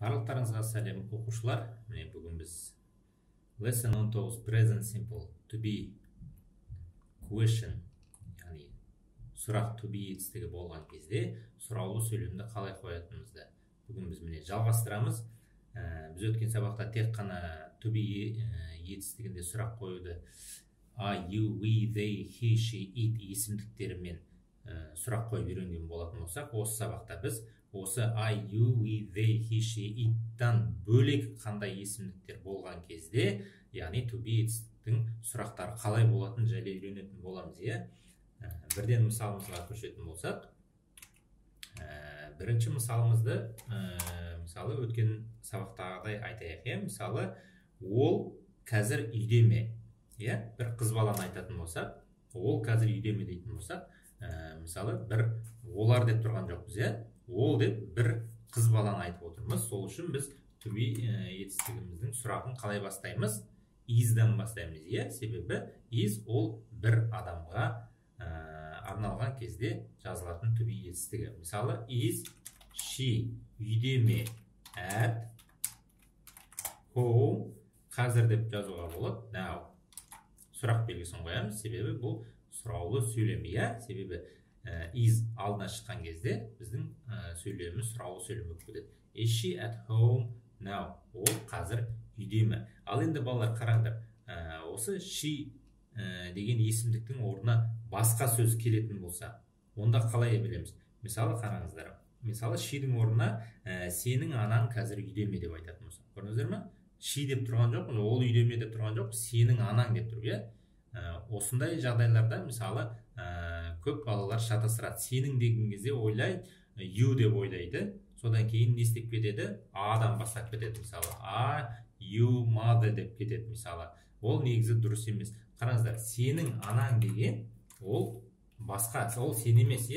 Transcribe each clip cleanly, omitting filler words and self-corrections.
Барлықтарыңызға сәлем оқушылар. Міне бүгін біз lesson 19 present simple to be question, яғни сұрақ to be етістігі болған кезде сұраулы сөйлемді қалай қоятынымызды бүгін біз міне жалғастырамыз. Біз өткен сабақта тек қана to be етістігінде сұрақ қоюды I, you, we, they, he, she, it есімдіктерімен сұрақ қойып үйренген болатын болсақ, осы сабақта біз осы I, you, we, they, he, she, it-тан бөлек қандай есімдіктер болған кезде, яғни to be етістіктің сұрақтары қалай болатын жайлы үйренетін боламыз, Бірден мысалымызға көшетін болсақ, бірінші мысалымызды, мысалы өткен сабақтағыдай айтайық, мысалы ол қазір үйде ме? Бір қыз баланы айтатын болсақ, ол қазір үйде ме дейтін болсақ, мысалы бір олар деп тұрған жоқпыз, ол деп бір қыз баланы айтып отырмыз. Сол үшін біз to be етістігіміздің сұрағын қалай бастаймыз? Is-дан бастаймыз, себебі is ол бір адамға арналған кезде жазылатын to be етістігі. Мысалы, is she үйде ме? At home қазір деп жазуға болады. Now сұрақ белгісін қоямыз, себебі бұл сұраулы сөйлем, себебі is алдына шыққан кезде біздің сөйлеміміз сұраулы сөйлем болып кетеді. Is she at home now? Ол қазір үйде ме? Ал енді балалар қараңдар, осы she деген есімдіктің орнына басқа сөз келетін болса, онда қалай білеміз? Мысалы қараңыздар, мысалы she'дің орнына сенің анаң қазір үйде ме деп айтатын болса, көрдіңіздер ме? She деп тұрған жоқ, ол үйде ме деп тұрған жоқ, сенің анаң деп тұр, Осындай жағдайларда, мысалы, көп балалар шатастырады. Сенің деген кезде ойлайды, you деп ойлайды, содан кейін не істеп кетеді? Адан бастап кетеді, мысалы. You, mother деп кетеді, мысалы. Ол негізі дұрыс емес. Қараңыздар, сенің анаң деген, ол басқа, ол сен емес,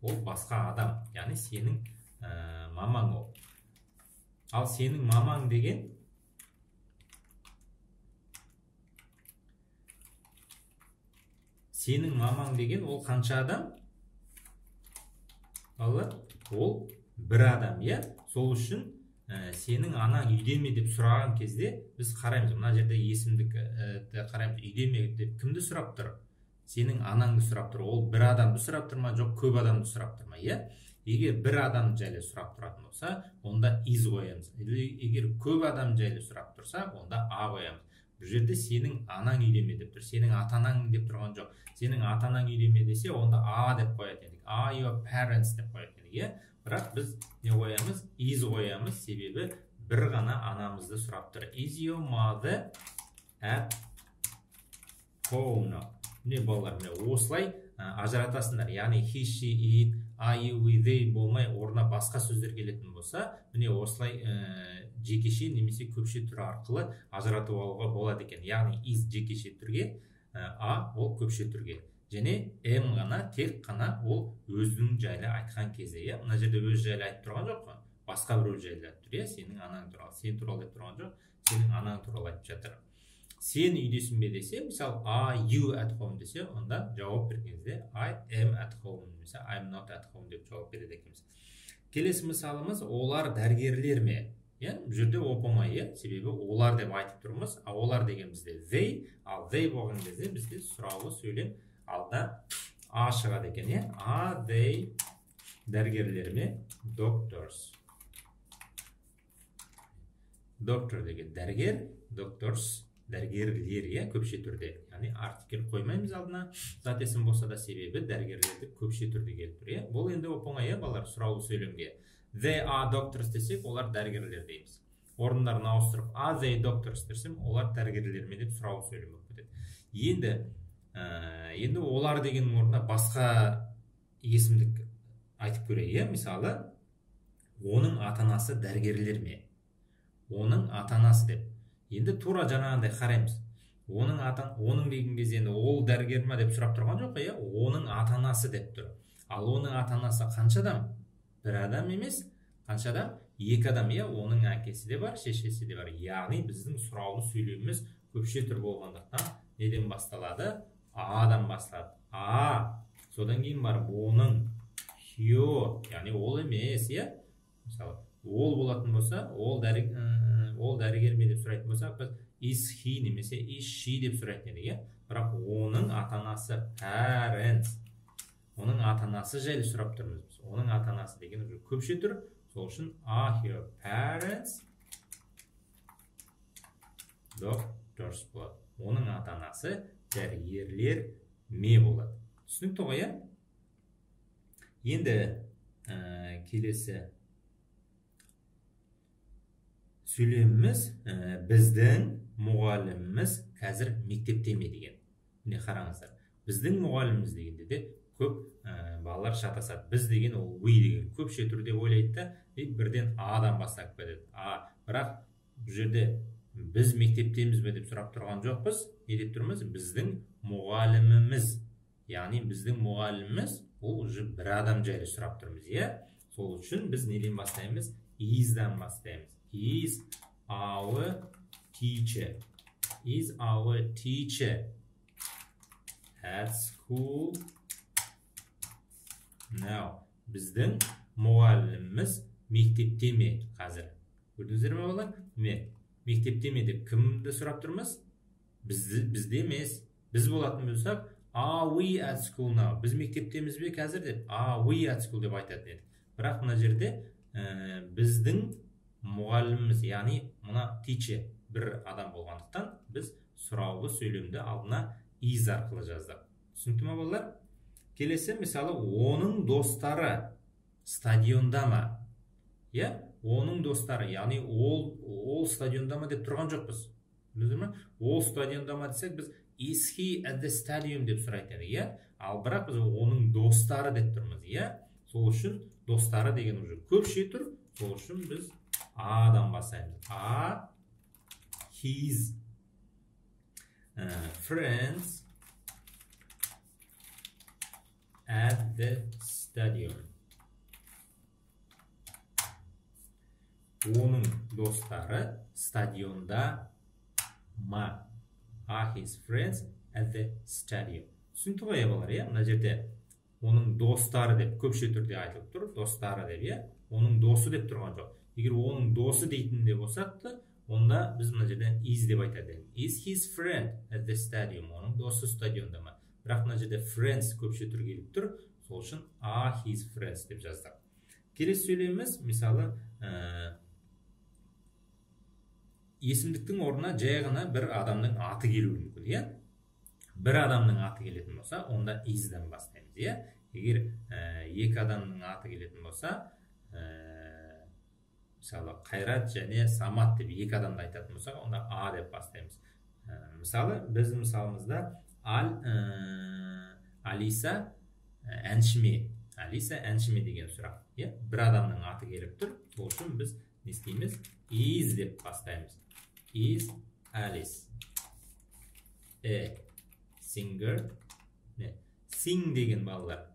ол басқа адам, яғни сенің мамаң ол. Ал сенің мамаң деген, ол қанша адам? Ол бір адам, Сол үшін сенің анаң үйде ме деп сұраған кезде біз қараймыз, мына жерде есімдік қараймыз, үйде ме деп кімді сұрап тұр? Сенің анаңды сұрап тұр. Ол бір адамды сұрап тұр ма, жоқ көп адамды сұрап тұр ма, Егер бір адам жайлы сұрап тұратын болса, онда is қоямыз. Егер көп адам жайлы сұрап тұрса, онда a қоямыз. Бұл жерде сенің анаң үйде ме деп тұр, сенің ата-анаң деп тұрған жоқ. Сенің ата-анаң үйде ме десе, онда a деп қоятын едік. Are your parents деп қоятын едік, Бірақ біз не қоямыз? Is қоямыз, себебі бір ғана анамызды сұрап тұр. Is your mother at home? Міне балалар, осылай ажыратасыңдар. Яғни he, she, it, I, you, we, they болмай, орнына басқа сөздер келетін болса, міне осылай жекеше немесе көпше түрі арқылы ажыратып алуға болады екен. Яғни is жекеше түрге, a ол көпше түрге. Және m ғана, тек қана ол өзінің жайлы айтқан кезде. Мына жерде өз жайлы айтып тұрған жоқ қой. Басқа біреу жайлы айтып тұр, сенің анаң туралы. Сен туралы деп тұрған жоқ, сенің анаң туралы айтып жатыр. Сен үйдесің бе десе, мысалы, are you at home десе, онда жауап бергенде I am at home, немесе I'm not at home деп жауап береді екенбіз. Келесі мысалымыз, олар дәрігерлер ме? Бұл жерде оп-оңай, себебі олар деп айтып тұрмыз, а олар деген бізде they, ал they болған кезде бізде сұраулы сөйлем алда a шығады екен, Are they дәрігерлер ме? Doctors. Doctor деген дәрігер, doctors дәрігерлер, көпше түрде. Яғни артикль қоймаймыз алдына, зат есім болса да, себебі дәрігерлерді көпше түрде келіп тұр. Бұл енді оп-оңай, балалар, сұраулы сөйлемге. They are doctors десек, олар дәрігерлер дейміз. Орындарын ауыстырып, are they doctors десем, олар дәрігерлер ме деп сұраулы сөйлем болып кетеді. Енді олар деген орнына басқа есімдік айтып көрейік, мысалы, оның ата-анасы дәрігерлер ме? Оның ата-анасы деп. Енді тура жаңағындай қараймыз. Оның деген кезде енді ол дәрігер ме деп сұрап тұрған жоқ, оның ата-анасы деп тұр. Ал оның ата-анасы қанша адам? Бір адам емес, қанша адам? Екі адам, оның әкесі де бар, шешесі де бар. Яғни біздің сұраулы сөйлеміміз көпше түр болғандықтан неден басталады? A-дан басталады. Содан кейін бар оның, your, яғни ол емес, мысалы, ол болатын болса, ол дәрігер ме деп сұрайтын болсақ, біз is he немесе is she деп сұрайтын едік, иә. Бірақ оның ата-анасы parents, оның ата-анасы жайлы сұрап тұрмыз біз. Оның ата-анасы деген көпше тұр, сол үшін are her parents doctors болады. Оның ата-анасы дәрігерлер ме болады. Түсінікті ғой, иә? Енді келесі сөйлеміміз біздің мұғаліміміз қазір мектепте ме деген. Міне қараңыздар. Біздің мұғаліміміз дегенде де көп балалар шатасады. Біз деген ол we деген көпше түрде ойлайды да, бірден адан бастап кетеді. Бірақ бұл жерде біз мектептеміз бе деп сұрап тұрған жоқпыз. Не деп тұрмыз? Біздің мұғаліміміз. Яғни біздің мұғаліміміз ол уже бір адам жайлы сұрап тұрмыз, иә? Сол үшін біз неден бастаймыз? Is-дан бастаймыз. Is our teacher. Is our teacher at school now. Біздің мұғаліміміз мектепте ме қазір? Көрдіңіздер ме балалар? Мектепте ме деп кімді сұрап тұрмыз? Бізде емес. Біз болатын болсақ, are we at school now? Біз мектептеміз бе қазір деп, are we at school деп айтатын едік. Бірақ мына жерде біздің мұғаліміміз, яғни мына teacher бір адам болғандықтан, біз сұраулы сөйлемді алдына is арқылы жаздық. Түсінікті ме балалар? Келесі, мысалы, оның достары стадионда ма? Иә? Оның достары, яғни ол стадионда ма деп тұрған жоқпыз. Ол стадионда ма десек, біз is he at the stadium деп сұрайтын едік, иә? Ал бірақ біз оның достары деп тұрмыз, иә? Сол үшін достары деген уже көпше тұр. Сол үшін біз адан бастаймыз. His friends at the stadium. Оның достары стадионда ма? Are his friends at the stadium. Түсінікті ғой, балалар, иә? Мына жерде оның достары деп көпше түрде айтылып тұр. Достары деп, иә? Оның досы деп тұрған жоқ. Егер оның досы дейтінде болсақ та, онда біз мына жерден is деп айтады. Is his friend at the stadium? Оның досы стадионда ма? Бірақ мына жерде friends көпше түр келіп тұр. Сол үшін are his friends деп жаздық. Келесі сөйлеміміз, мысалы, есімдіктің орнына жай ғана бір адамның аты келуі мүмкін, иә? Бір адамның аты келетін болса, онда is-дан бастаймыз, иә? Егер екі адамның аты келетін болса, мысалы, Қайрат және Самат деп екі адамды айтатын болса, онда а деп бастаймыз. Мысалы, біздің мысалымызда Алиса әншіме. Алиса әншіме деген сұрақ, иә? Бір адамның аты келіп тұр. Сол үшін біз не істейміз? Is деп бастаймыз. Is Alice a singer? Sing деген балалар.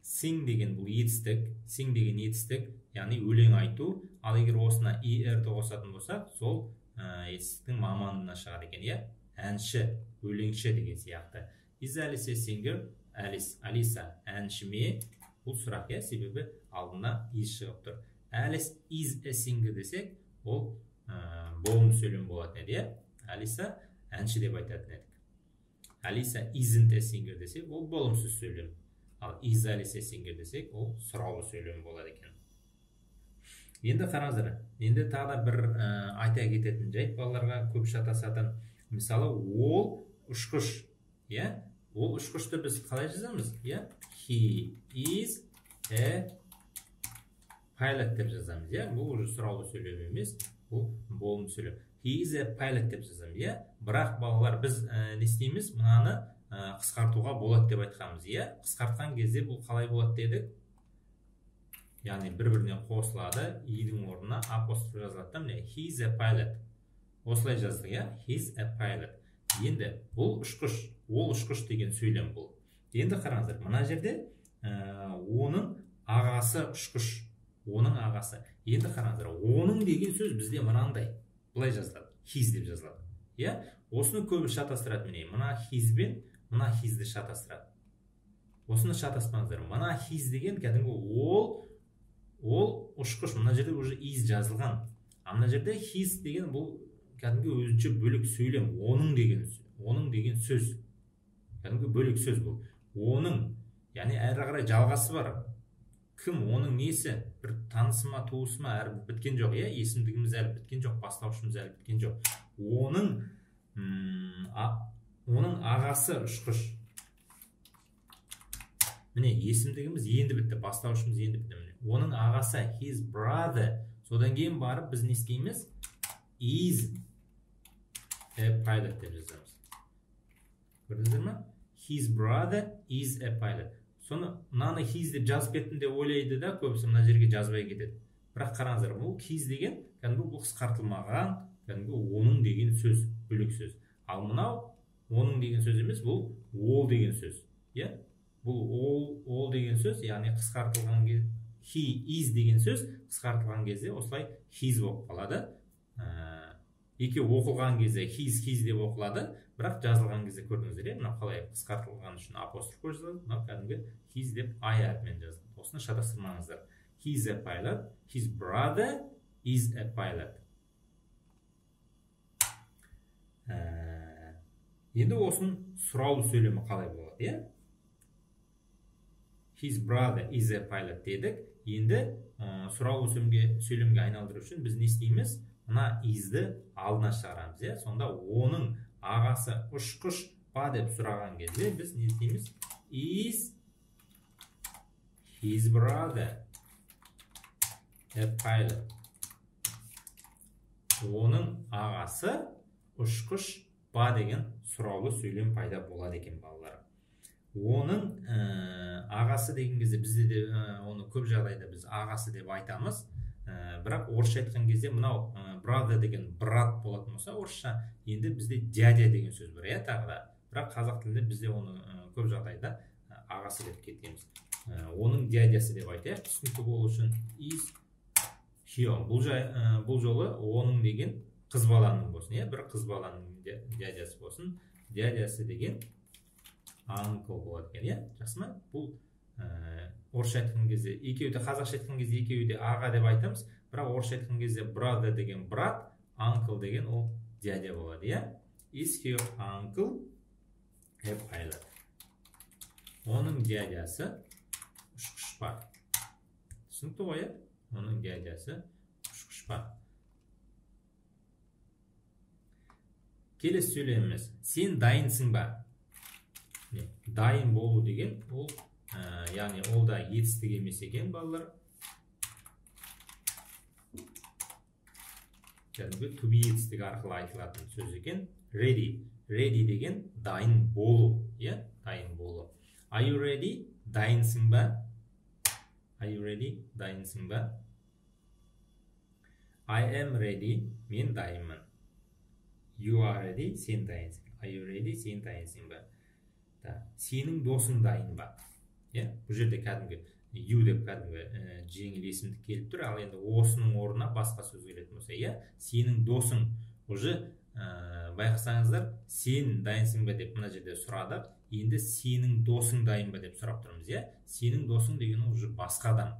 Sing деген бұл етістік. Sing деген етістік, яғни өлең айту. Ал егер осына er-ді қосатын болсақ, сол етістіктің маманына шығады екен, иә? Әнші, өлеңші деген сияқты. Is Alice a singer? Алиса әнші ме? Бұл сұрақ, иә? Себебі алдына is шығып тұр. Alice is a singer десек, ол болым сөйлем болатын еді, иә? Алиса әнші деп айтатын едік. Алиса isn't a singer десек, ол болымсыз сөйлем. Ал is Alice a singer десек, ол сұраулы сөйлем болады екен. Енді қараңыздар, енді тағы бір айта кететін жайт балаларға көп шатасатын. Мысалы, ол ұшқыш, иә? Ол ұшқышты біз қалай жазамыз, иә? He is a pilot деп жазамыз, иә? Бұл уже сұраулы сөйлем емес, бұл болым сөйлем. He is a pilot деп жазамыз, иә? Бірақ балалар біз не істейміз? Мынаны қысқартуға болады деп айтқанбыз, иә? Қысқартқан кезде бұл қалай болады дедік? Яғни бір-біріне қосылады, и-дің орнына апостроф жазылады. Міне, he is a pilot. Осылай жаздық, иә? He is a pilot. Енді бұл ұшқыш, ол ұшқыш деген сөйлем бұл. Енді қараңыздар, мына жерде оның ағасы ұшқыш. Оның ағасы. Енді қараңыздар, оның деген сөз бізде мынандай. Бұлай жазылады. His деп жазылады. Иә? Осыны көбі шатастырады міне. Мына his бен мына hisді шатастырады. Осыны шатаспаңыздар. Мына his деген кәдімгі ол ол ұшқыш. Мына жерде уже is жазылған. Мына жерде his деген бұл кәдімгі өзінше бөлек сөйлем. Оның деген сөз. Кәдімгі бөлек сөз бұл. Оның, яғни әрі қарай жалғасы бар. Кім, оның несі? Бір танысы ма, туысы ма, әрі біткен жоқ, иә? Есімдігіміз әлі біткен жоқ, бастаушымыз әлі біткен жоқ. Оның ағасы ұшқыш. Міне, есімдігіміз енді бітті, бастаушымыз енді бітті. Оның ағасы, his brother. Содан кейін барып біз не істейміз? Is a pilot деп жазамыз. Көрдіңіздер ме? His brother is a pilot. Соны мынаны his деп жазып кеттім деп ойлайды да, көбісі мына жерге жазбай кетеді. Бірақ қараңыздар, бұл his деген кәдімгі бұл қысқартылмаған, кәдімгі оның деген сөз, бөлек сөз. Ал мынау оның деген сөз емес, бұл all деген сөз. Иә? Бұл all деген сөз, яғни қысқартылған кезде he is деген сөз қысқартылған кезде осылай his болып қалады. Екеу оқылған кезде his деп оқылады, бірақ жазылған кезде көрдіңіздер, мынау қалай қысқартылған үшін апостроф қойылады, мынау кәдімгі his деп I әрпімен жазылды. Осыны шатастырмаңыздар. He's a pilot, his brother is a pilot. Енді осының сұраулы сөйлемі қалай болады, иә? His brother is a pilot дедік. Енді сұраулы сөйлемге айналдыру үшін біз не істейміз? Мына is'ді алдына шығарамыз, иә? Сонда оның ағасы ұшқыш па деп сұраған кезде біз не істейміз? Is his brother a pilot? Оның ағасы ұшқыш па деген сұраулы сөйлем пайда болады екен, балалар. Оның ағасы деген кезде бізде де оны көп жағдайда біз ағасы деп айтамыз. Бірақ орысша айтқан кезде мынау brother деген брат болатын болса, орысша енді бізде дядя деген сөз бар, иә, тағы да. Бірақ қазақ тілінде бізде оны көп жағдайда ағасы деп кетеміз. Оның дядясы деп айтайық, түсінікті болу үшін. Is here. Бұл жолы оның деген қыз баланың болсын, иә, бір қыз баланың дядясы болсын. Дядясы деген uncle болады екен, иә, жақсы ма? Бұл орысша айтқан кезде, екеуді қазақша айтқан кезде екеуі де аға деп айтамыз, бірақ орысша айтқан кезде brother деген брат, uncle деген ол дядя болады, иә? Is your uncle a pilot? Оның дядясы ұшқыш па? Түсінікті ғой, иә? Оның дядясы ұшқыш па? Келесі сөйлеміміз. Сен дайынсың ба? Дайын болу деген ол, яғни ол да етістік емес екен, балалар. Кәдімгі to be етістік арқылы айтылатын сөз екен. Ready. Ready деген дайын болу, иә? Дайын болу. Are you ready? Дайынсың ба? Are you ready? Дайынсың ба? I am ready. Мен дайынмын. You are ready. Сен дайынсың. Are you ready? Сен дайынсың ба? Сенің досың дайын ба? Бұл жерде кәдімгі you деп кәдімгі жеңіл есімдік келіп тұр, ал енді осының орнына басқа сөз келетін болса, сенің досың, уже байқасаңыздар, сен дайынсың ба деп мына жерде сұрадық, енді сенің досың дайын ба деп сұрап тұрмыз, сенің досың деген уже басқа адам,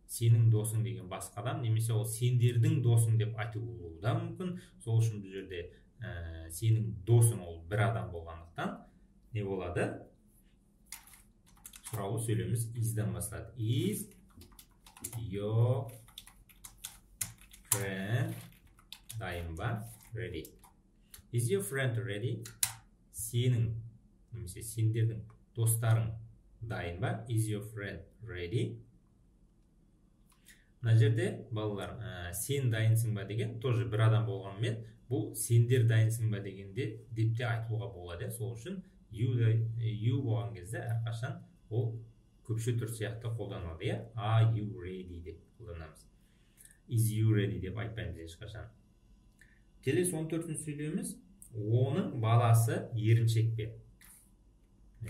сенің досың деген басқа адам, немесе ол сендердің досың деп айтылуы да мүмкін. Сол үшін бұл жерде сенің досың ол бір адам болғандықтан не болады? Сұраулы сөйлеміміз is-дан басталады. Is your friend дайын ба? Ready. Is your friend ready? Сенің, немесе сендердің достарың дайын ба? Is your friend ready? Мына жерде, балалар, сен дайынсың ба деген, тоже бір адам болғанмен, бұл сендер дайынсың ба дегенде деп те айтуға болады. Сол үшін you болған кезде әрқашан ол көпше түр сияқты қолданылады. Are you ready деп қолданамыз. Is you ready деп айтпаймыз ешқашан. Келесі 14-ші сөйлеміміз. Оның баласы еріншек пе?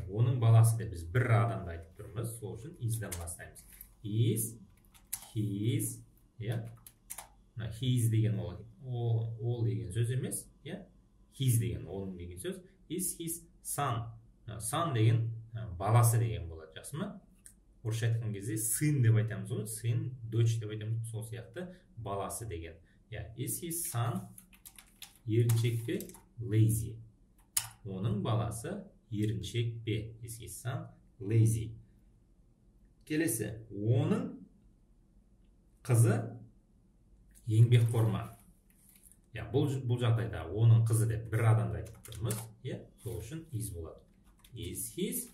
Оның баласы деп біз бір адамды айтып тұрмыз. Сол үшін is-дан бастаймыз. Is, his, his деген ол деген сөз емес, his деген оның деген сөз. Is his son. Son деген баласы деген болады, жақсы ма? орысша айтқан кезде сын деп айтамыз ғой, сын, дочь деп айтамыз, сол сияқты баласы деген. Is his son еріншек пе, lazy? Оның баласы еріншек пе? Is his son lazy? Келесі, оның қызы еңбекқор ма? Бұл жағдайда оның қызы деп бір адамды айтып тұрмыз, сол үшін is болады. Is his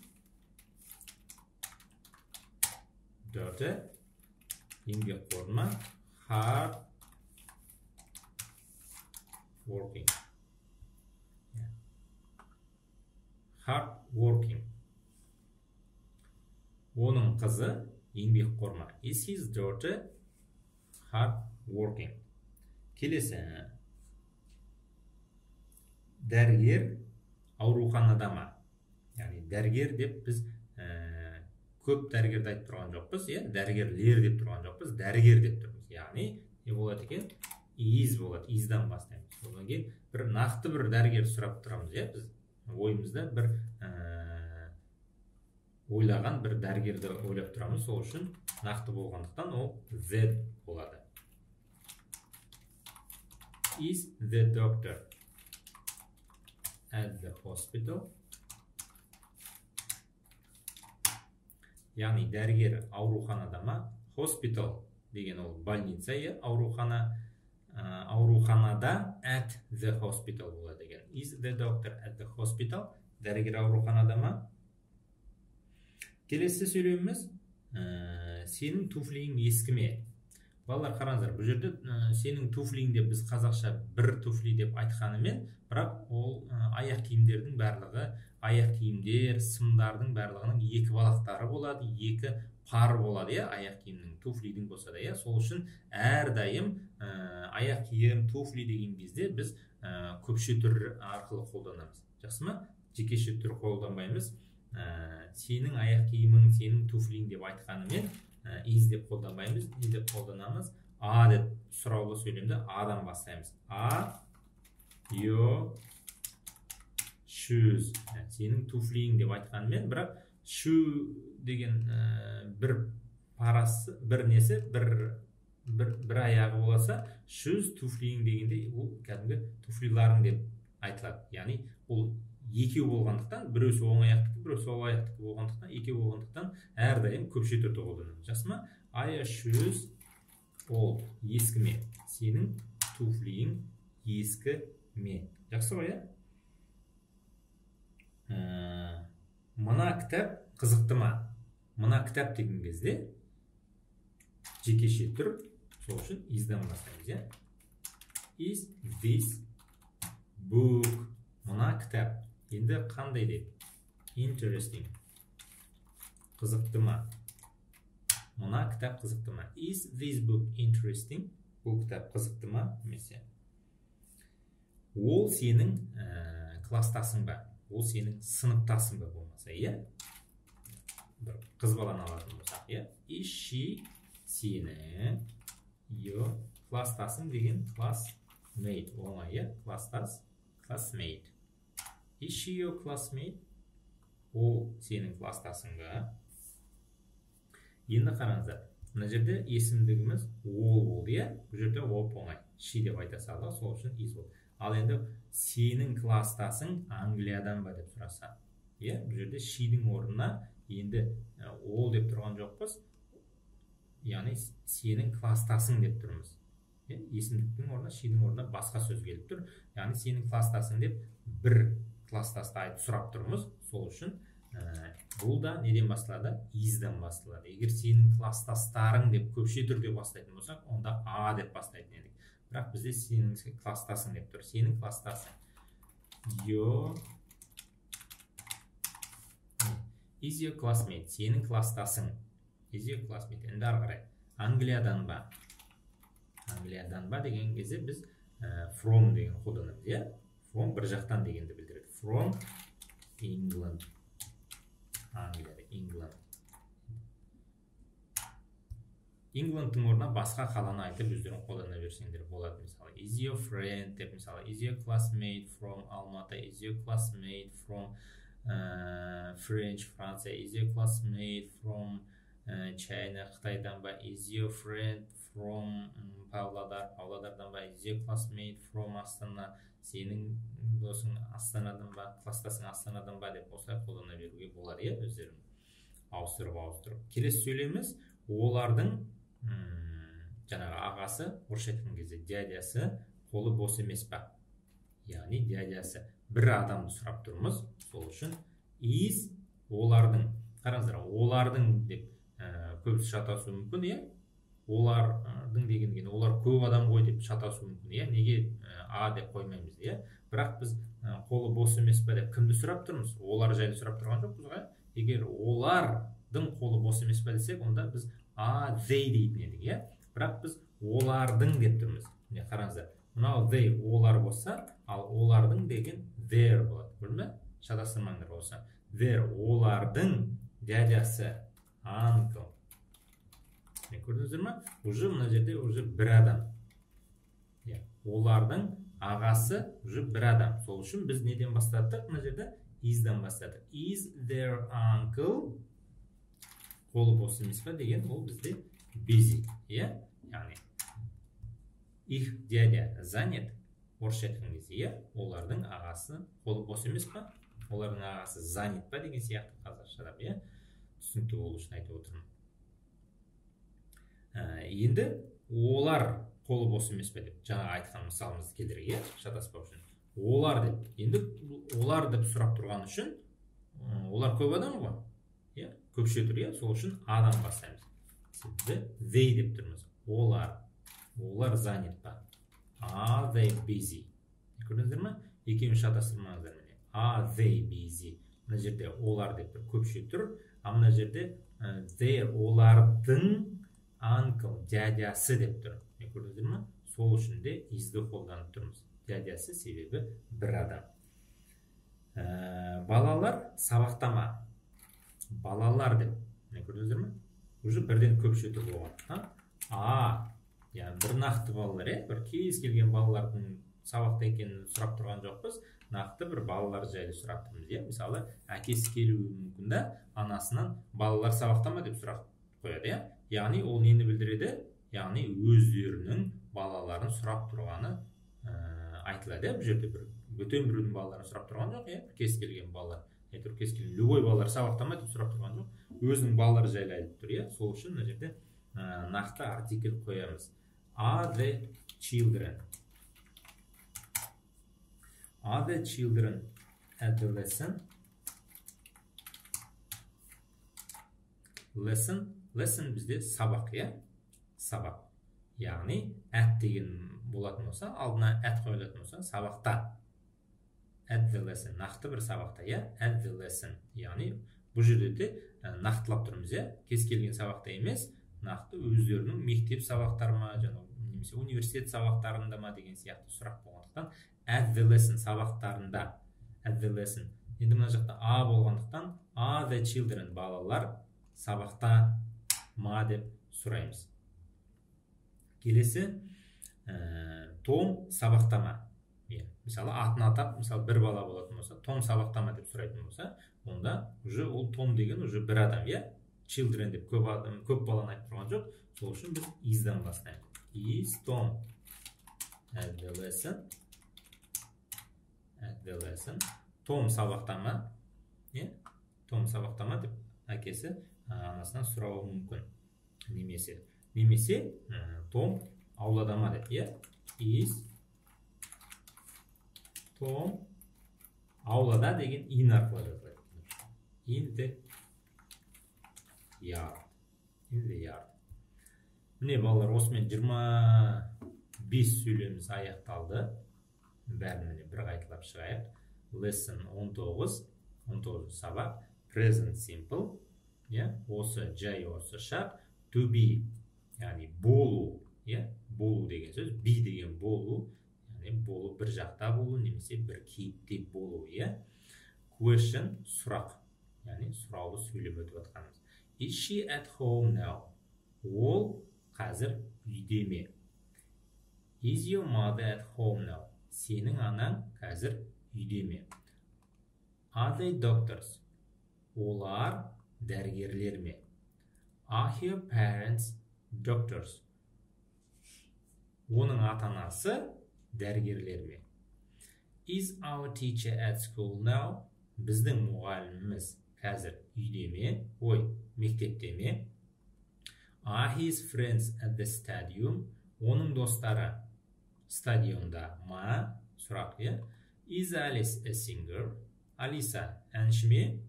daughter еңбекқор ма? Hard working. Hard working. Оның қызы еңбекқор ма? Is his daughter hard working? Келесі, дәрігер ауруханада ма? Яғни дәрігер деп біз көп дәрігерді айтып тұрған жоқпыз, дәрігерлер деп тұрған жоқпыз, дәрігер деп тұрмыз. Яғни не болады екен? Is болады, is'дан бастаймыз. Одан кейін бір нақты бір дәрігер сұрап тұрамыз, біз ойымызда бір ойлаған бір дәрігерді ойлап тұрамыз, сол үшін нақты болғандықтан ол Z болады. Is the doctor at the hospital? Яғни дәрігер ауруханада ма? Hospital деген ол больница, ауруханада at the hospital болады деген. Is the doctor at the hospital? Дәрігер ауруханада ма? Келесі сөйлеміміз, сенің туфлиң ескі ме? Балалар, қараңыздар, бұл жерде сенің туфлиң деп біз қазақша бір туфли деп айтқанымен, бірақ ол аяқ киімдердің барлығы, аяқ киімдер, сымдардың барлығының екі балақтары болады, екі пар болады, аяқ киімнің, туфлидің болса да, сол үшін әрдайым аяқ киім, туфли деген кезде біз көпше түр арқылы қолданамыз. Жақсы ма? Жекеше түр қолданбаймыз. Сенің аяқ киімің, сенің туфлиң деп айтқанымен is деп қолданбаймыз, не деп қолданамыз? А деп сұраулы сөйлемді адан бастаймыз. Your shoes. Сенің туфлиң деп айтқанымен, бірақ shoe деген бір парасы, бір несі, бір аяғы боласа, shoes туфлиң дегенде ол кәдімгі туфлиларың деп айтылады. Яғни ол екеу болғандықтан, біреусі оң аяқтікі, біреусі сол аяқтікі болғандықтан, екеу болғандықтан әрдайым көпше түрде қолданамыз. Жақсы ма? Your shoes ол ескі ме? Сенің туфлиң ескі ме? Жақсы ғой, Мына кітап қызықты ма? Мына кітап деген кезде жекеше түр, сол үшін is'дан бастаймыз, Is this book? Мына кітап. Енді қандай деп? Interesting. Қызықты ма? Мына кітап қызықты ма? Is this book interesting? Бұл кітап қызықты ма? Немесе. Ол сенің кластасың ба? Ол сенің сыныптасың ба болмаса, бір қыз баланы алатын болсақ, Is she сенің your кластасың деген classmate. Оңай, кластас, classmate. Is she your classmate? Ол сенің кластасың ба? Енді қараңыздар, мына жерде есімдігіміз ол болды, бұл жерде оп оңай. She деп айта салдық, сол үшін is болды. Ал енді сенің кластасың Англиядан ба деп сұраса. Бұл жерде she'дің орнына енді ол деп тұрған жоқпыз. Яғни сенің кластасың деп тұрмыз. Есімдіктің орнына, she'дің орнына басқа сөз келіп тұр. Яғни сенің кластасың деп бір кластасты айтып сұрап тұрмыз. Сол үшін бұл да неден басталады? Is'дан басталады. Егер сенің кластастарың деп көпше түрде бастайтын болсақ, онда A деп бастайтын едік. Бірақ бізде сенің кластасың деп тұр. Сенің кластасың. Is your classmate? Сенің кластасың. Is your classmate? Енді ары қарай. Англиядан ба? Англиядан ба деген кезде біз from деген қолданамыз, From бір жақтан дегенді білдіреді. From England. Англияда, England. England'тың орнына басқа қаланы айтып өздерің қолдана берсеңдер болады. Мысалы, is your friend деп, мысалы, is your classmate from Almaty, is your classmate from French, Франция, is your classmate from China Қытайдан ба? Is your friend from Павлодар? Павлодардан ба? Is your classmate from Астана? Сенің досың Астанадан ба? Кластасың Астанадан ба? Деп осылай қолдана беруге болады, иә, өздерін ауыстырып. Келесі сөйлеміміз олардың жаңағы ағасы, орысша айтқан кезде дядясы қолы бос емес па? Яғни дядясы бір адамды сұрап тұрмыз. Сол үшін is олардың, қараңыздар, олардың деп көбісі шатасуы мүмкін, иә? Олардың деген олар көп адам ғой деп шатасуы мүмкін, иә? Неге а деп қоймаймыз, иә? Бірақ біз қолы бос емес па деп кімді сұрап тұрмыз? Олар жайлы сұрап тұрған жоқпыз ғой. Егер олардың қолы бос емес па десек, онда біз they дейтін едік, иә? Бірақ біз олардың деп тұрмыз. Міне қараңыздар. Мынау they олар болса, ал олардың деген their болады. Көрдің бе? Шатастырмаңдар осы. Their олардың дядясы uncle. Көрдіңіздер ме? Уже мына жерде уже бір адам. Олардың ағасы уже бір адам. Сол үшін біз неден бастадық? Мына жерде is'дан бастадық. Is their uncle қолы бос емес па деген ол бізде busy. Яғни их дядя занят. Орысша айтқан кезде, олардың ағасы қолы бос емес па? Олардың ағасы занят па деген сияқты қазақшада, түсінікті болу үшін айтып отырмын. Енді олар қолы бос емес пе деп жаңа айтқан мысалымызды келтірейік, шатаспау үшін. Олар деп. Енді олар деп сұрап тұрған үшін, олар көп адам ғой? Көпше тұр, сол үшін адам бастаймыз. They деп тұрмыз. Олар занят па? Are they busy? Көрдіңіздер ме? Екеуін шатастырмаңыздар міне. Are they busy? Мына жерде олар деп тұр, көпше тұр. А мына жерде their олардың uncle, дядясы деп тұр. Көрдіңіздер ме? Сол үшін де is'ді қолданып тұрмыз. Дядясы себебі бір адам. Балалар сабақтама. Балалар деп. Көрдіңіздер ме? Уже бірден көпше тұр болған. Яғни бір нақты балалар, бір кез келген балалардың сабақта екенін сұрап тұрған жоқпыз. Нақты бір балалар жайлы сұрап тұрмыз. Мысалы, әкесі келуі мүмкін да, анасынан балалар сабақта ма деп сұрақ қояды. Яғни ол нені білдіреді? Яғни өздерінің балаларын сұрап тұрғаны айтылады. Бұл жерде бөтен біреудің балаларын сұрап тұрған жоқ, кез келген балалар. Кез келген любой балалар сабақта ма деп сұрап тұрған жоқ. Өзінің балалары жайлы айтып тұр. Сол үшін мына жерде нақты артикль қоямыз. Are the children? Are the children at the lesson? Lesson бізде сабақ, сабақ. Яғни, at деген болатын болса, алдына at қойылатын болса, сабақта. At the lesson. Нақты бір сабақта, at the lesson. Яғни, бұл жерде де нақтылап тұрмыз, кез келген сабақта емес, нақты өздерінің мектеп сабақтары ма, немесе университет сабақтарында ма деген сияқты сұрақ болғандықтан, at the lesson сабақтарында, at the lesson. Енді мына жақта a болғандықтан, are the children балалар сабақта ма деп сұраймыз. Келесі, Том сабақта ма? Мысалы, атын атап, мысалы, бір бала болатын болса, Том сабақта ма деп сұрайтын болса, онда уже ол Том деген уже бір адам, Children деп көп баланы айтып тұрған жоқ. Сол үшін біз is'дан бастаймыз. Is Tom at the lesson? At the lesson. Том сабақта ма? Том сабақта ма деп әкесі анасынан сұрауы мүмкін. Немесе Том аулада ма деп. Is Tom аулада деген in арқылы жазылады. In the yard. Міне балалар, осымен 25 сөйлеміміз аяқталды. Бәрін бір қайталап шығайық. Lesson 19 сабақ. Present simple. Осы жай, осы шақ. To be, яғни болу. Болу деген сөз. Be деген болу. Болу бір жақта болу, немесе бір кейіпте болу. Question, сұрақ. Яғни сұраулы сөйлеп өтіп атқанымыз. Is she at home now? Ол қазір үйде ме? Is your mother at home now? Сенің анаң қазір үйде ме? Are they doctors? Олар дәрігерлер ме? Are your parents doctors? Оның ата-анасы дәрігерлер ме? Is our teacher at school now? Біздің мұғаліміміз қазір үйде ме? Мектепте ме? Are his friends at the stadium? Оның достары стадионда ма? Сұрақ, Is Alice a singer? Алиса әнші ме?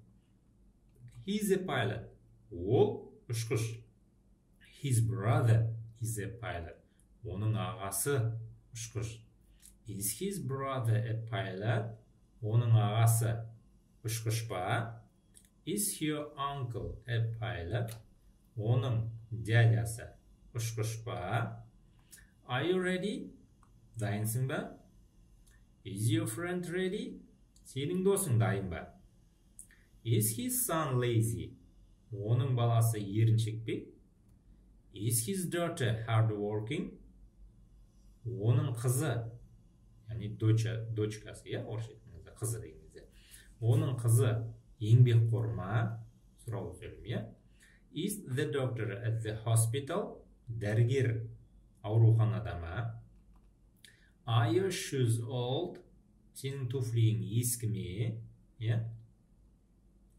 He's a pilot. Ол ұшқыш. His brother is a pilot. Оның ағасы ұшқыш. Is his brother a pilot? Оның ағасы ұшқыш па? Is your uncle a pilot? Оның дядясы ұшқыш па? Are you ready? Дайынсың ба? Is your friend ready? Сенің досың дайын ба? Is his son lazy? Оның баласы еріншек пе? Is his daughter hardworking? Оның қызы, яғни дочкасы, орысша айтқанда қызы деген кезде. Оның қызы еңбекқор ма? Сұрау сөйлем, Is the doctor at the hospital? Дәрігер ауруханада ма? Are your shoes old? Сенің туфлиң ескі ме?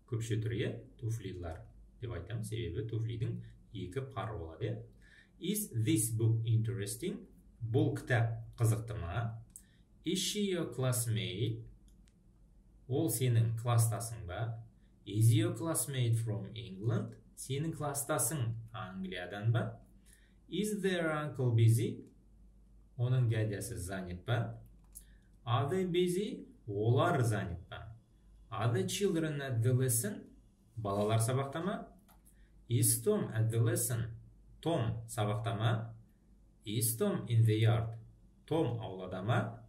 Көпше тұр, туфлилар деп айтамыз, себебі туфлидің екі пары болады. Is this book interesting? Бұл кітап қызықты ма? Is she your classmate? Ол сенің кластасың ба? Is your classmate from England? Сенің кластасың Англиядан ба? Is their uncle busy? Оның дядясы занят па? Are they busy? Олар занят па? Are the children at the lesson? Балалар сабақта ма? Is Tom at the lesson? Том сабақта ма? Is Tom in the yard? Том аулада ма?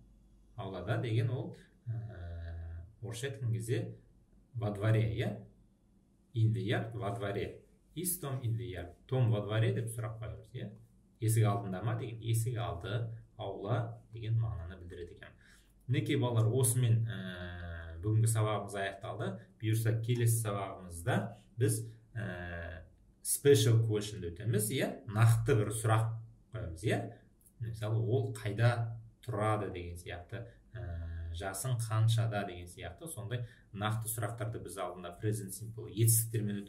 Аулада деген ол орысша айтқан кезде во дворе, In the yard, во дворе. Is Tom in the yard? Том во дворе деп сұрақ қоямыз, Есік алдында ма деген, есік алды, аула деген мағынаны білдіреді екен. Мінекей балалар, осымен бүгінгі сабағымыз аяқталды. Бұйырса келесі сабағымызда біз special question өтеміз, нақты бір сұрақ қоямыз, Мысалы, ол қайда тұрады деген сияқты, жасың қаншада деген сияқты, сондай нақты сұрақтарды біз алдында present simple етістіктермен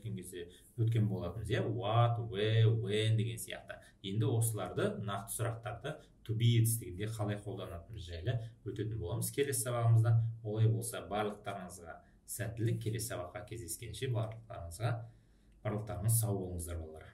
өткен болатынбыз, what, where, when деген сияқты. Енді осыларды, нақты сұрақтарды to be етістігінде қалай қолданатынымыз жайлы өтетін боламыз. Келесі сабағымызда олай болса барлықтарыңызға сәттілік, келесі сабаққа кездескенше барлықтарыңыз сау болыңыздар балалар.